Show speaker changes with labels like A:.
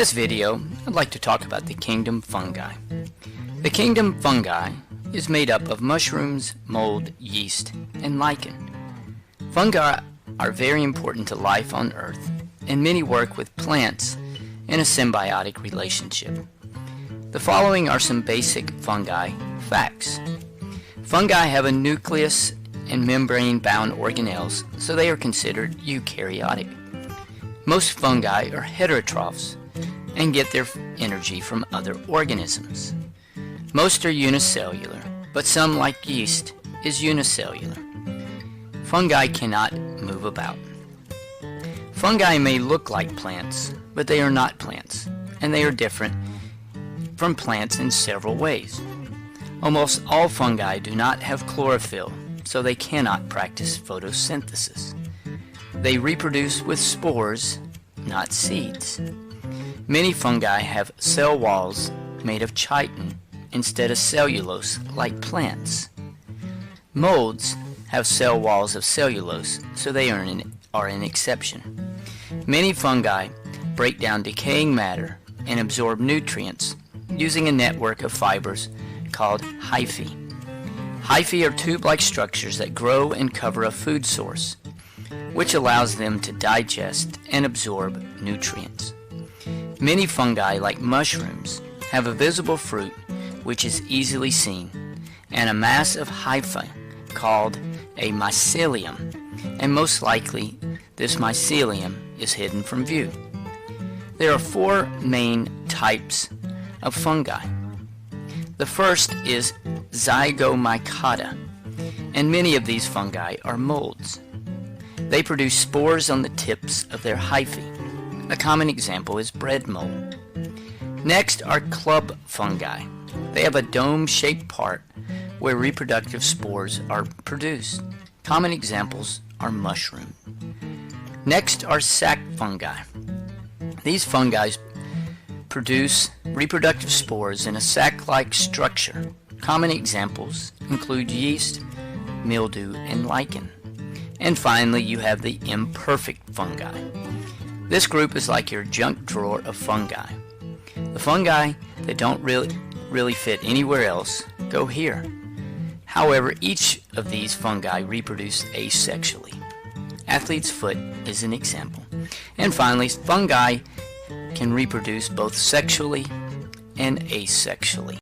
A: this video, I'd like to talk about the kingdom fungi. The kingdom fungi is made up of mushrooms, mold, yeast, and lichen. Fungi are very important to life on Earth, and many work with plants in a symbiotic relationship. The following are some basic fungi facts. Fungi have a nucleus and membrane-bound organelles, so they are considered eukaryotic. Most fungi are heterotrophs and get their energy from other organisms. Most are unicellular, but some, like yeast, is unicellular. Fungi cannot move about. Fungi may look like plants, but they are not plants, and they are different from plants in several ways. Almost all fungi do not have chlorophyll, so they cannot practice photosynthesis. They reproduce with spores, not seeds. Many fungi have cell walls made of chitin instead of cellulose like plants. Molds have cell walls of cellulose, so they are an exception. Many fungi break down decaying matter and absorb nutrients using a network of fibers called hyphae. Hyphae are tube-like structures that grow and cover a food source, which allows them to digest and absorb nutrients. Many fungi, like mushrooms, have a visible fruit which is easily seen, and a mass of hyphae called a mycelium, and most likely this mycelium is hidden from view. There are four main types of fungi. The first is Zygomycota, and many of these fungi are molds. They produce spores on the tips of their hyphae. A common example is bread mold. Next are club fungi. They have a dome-shaped part where reproductive spores are produced. Common examples are mushroom. Next are sac fungi. These fungi produce reproductive spores in a sac-like structure. Common examples include yeast, mildew, and lichen. And finally, you have the imperfect fungi. This group is like your junk drawer of fungi. The fungi that don't really fit anywhere else go here. However, each of these fungi reproduce asexually. Athlete's foot is an example. And finally, fungi can reproduce both sexually and asexually.